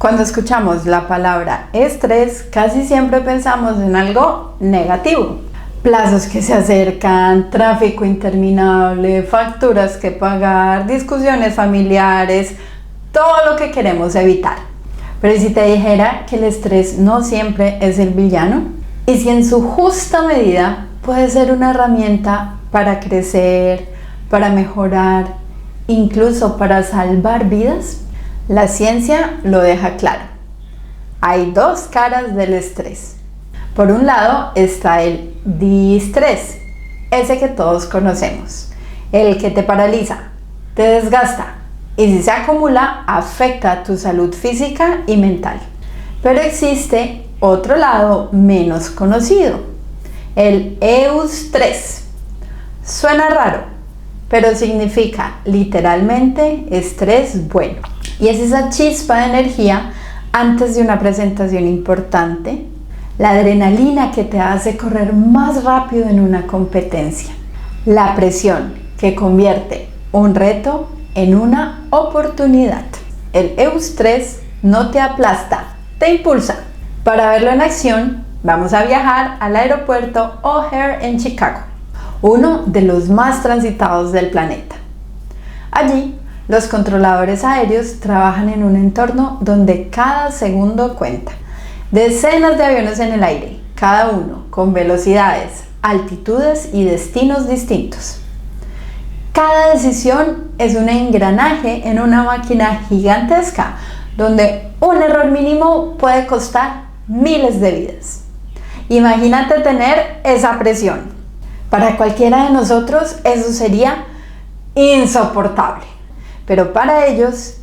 Cuando escuchamos la palabra estrés, casi siempre pensamos en algo negativo. Plazos que se acercan, tráfico interminable, facturas que pagar, discusiones familiares, todo lo que queremos evitar. Pero ¿y si te dijera que el estrés no siempre es el villano? ¿Y si en su justa medida puede ser una herramienta para crecer, para mejorar, incluso para salvar vidas? La ciencia lo deja claro. Hay dos caras del estrés. Por un lado está el distrés, ese que todos conocemos, el que te paraliza, te desgasta y si se acumula afecta a tu salud física y mental. Pero existe otro lado menos conocido, el eustrés. Suena raro, pero significa literalmente estrés bueno. Y es esa chispa de energía antes de una presentación importante, la adrenalina que te hace correr más rápido en una competencia, la presión que convierte un reto en una oportunidad. El eustrés no te aplasta, te impulsa. Para verlo en acción, vamos a viajar al aeropuerto O'Hare en Chicago, uno de los más transitados del planeta. Allí, los controladores aéreos trabajan en un entorno donde cada segundo cuenta. Decenas de aviones en el aire, cada uno con velocidades, altitudes y destinos distintos. Cada decisión es un engranaje en una máquina gigantesca, donde un error mínimo puede costar miles de vidas. Imagínate tener esa presión. Para cualquiera de nosotros eso sería insoportable. Pero para ellos,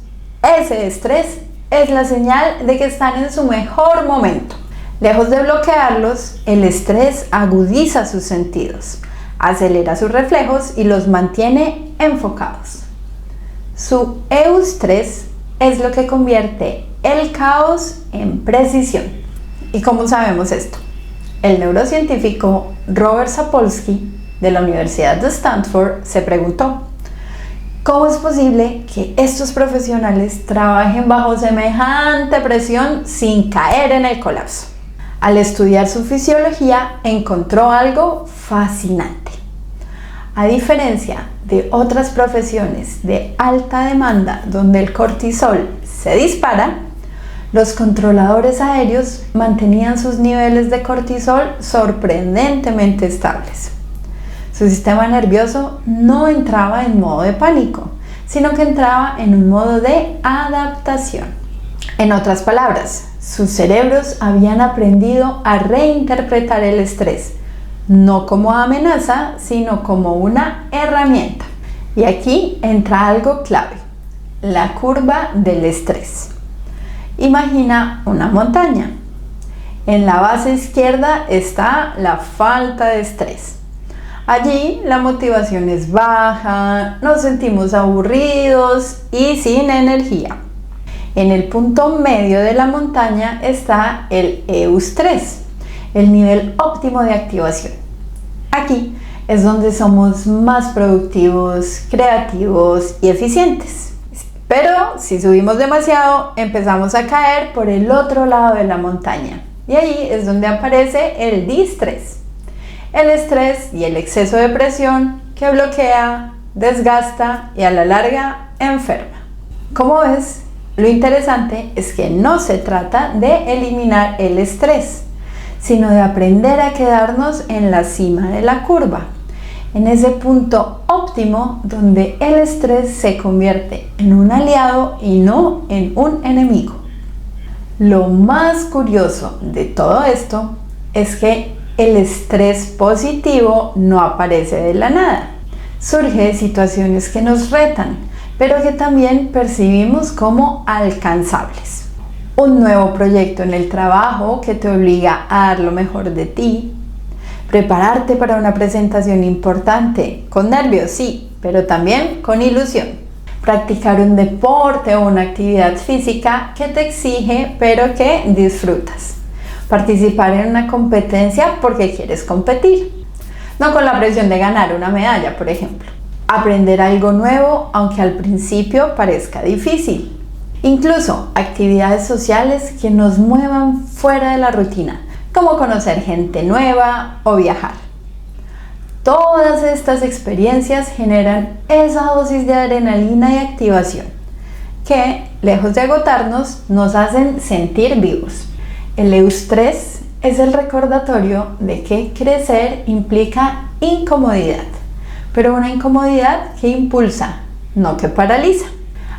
ese estrés es la señal de que están en su mejor momento. Lejos de bloquearlos, el estrés agudiza sus sentidos, acelera sus reflejos y los mantiene enfocados. Su eustrés es lo que convierte el caos en precisión. ¿Y cómo sabemos esto? El neurocientífico Robert Sapolsky de la Universidad de Stanford se preguntó: ¿cómo es posible que estos profesionales trabajen bajo semejante presión sin caer en el colapso? Al estudiar su fisiología, encontró algo fascinante. A diferencia de otras profesiones de alta demanda donde el cortisol se dispara, los controladores aéreos mantenían sus niveles de cortisol sorprendentemente estables. Su sistema nervioso no entraba en modo de pánico, sino que entraba en un modo de adaptación. En otras palabras, sus cerebros habían aprendido a reinterpretar el estrés, no como amenaza, sino como una herramienta. Y aquí entra algo clave: la curva del estrés. Imagina una montaña. En la base izquierda está la falta de estrés. Allí la motivación es baja, nos sentimos aburridos y sin energía. En el punto medio de la montaña está el eustrés, el nivel óptimo de activación. Aquí es donde somos más productivos, creativos y eficientes. Pero si subimos demasiado, empezamos a caer por el otro lado de la montaña. Y ahí es donde aparece el distrés. El estrés y el exceso de presión que bloquea, desgasta y a la larga enferma. Como ves, lo interesante es que no se trata de eliminar el estrés, sino de aprender a quedarnos en la cima de la curva, en ese punto óptimo donde el estrés se convierte en un aliado y no en un enemigo. Lo más curioso de todo esto es que el estrés positivo no aparece de la nada. Surge de situaciones que nos retan, pero que también percibimos como alcanzables. Un nuevo proyecto en el trabajo que te obliga a dar lo mejor de ti. Prepararte para una presentación importante, con nervios sí, pero también con ilusión. Practicar un deporte o una actividad física que te exige, pero que disfrutas. Participar en una competencia porque quieres competir, no con la presión de ganar una medalla, por ejemplo. Aprender algo nuevo, aunque al principio parezca difícil. Incluso actividades sociales que nos muevan fuera de la rutina, como conocer gente nueva o viajar. Todas estas experiencias generan esa dosis de adrenalina y activación que, lejos de agotarnos, nos hacen sentir vivos. El eustrés es el recordatorio de que crecer implica incomodidad, pero una incomodidad que impulsa, no que paraliza.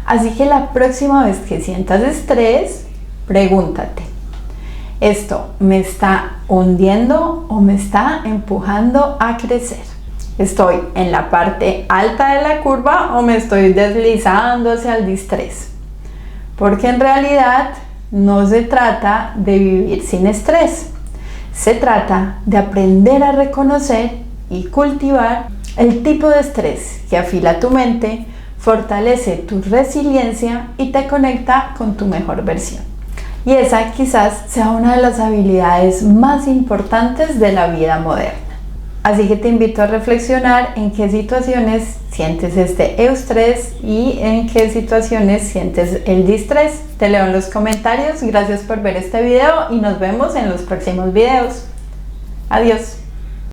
Así que la próxima vez que sientas estrés, pregúntate: ¿esto me está hundiendo o me está empujando a crecer? ¿Estoy en la parte alta de la curva o me estoy deslizando hacia el distrés? Porque en realidad no se trata de vivir sin estrés. Se trata de aprender a reconocer y cultivar el tipo de estrés que afila tu mente, fortalece tu resiliencia y te conecta con tu mejor versión. Y esa quizás sea una de las habilidades más importantes de la vida moderna. Así que te invito a reflexionar en qué situaciones sientes este eustrés y en qué situaciones sientes el distrés. Te leo en los comentarios. Gracias por ver este video y nos vemos en los próximos videos. Adiós.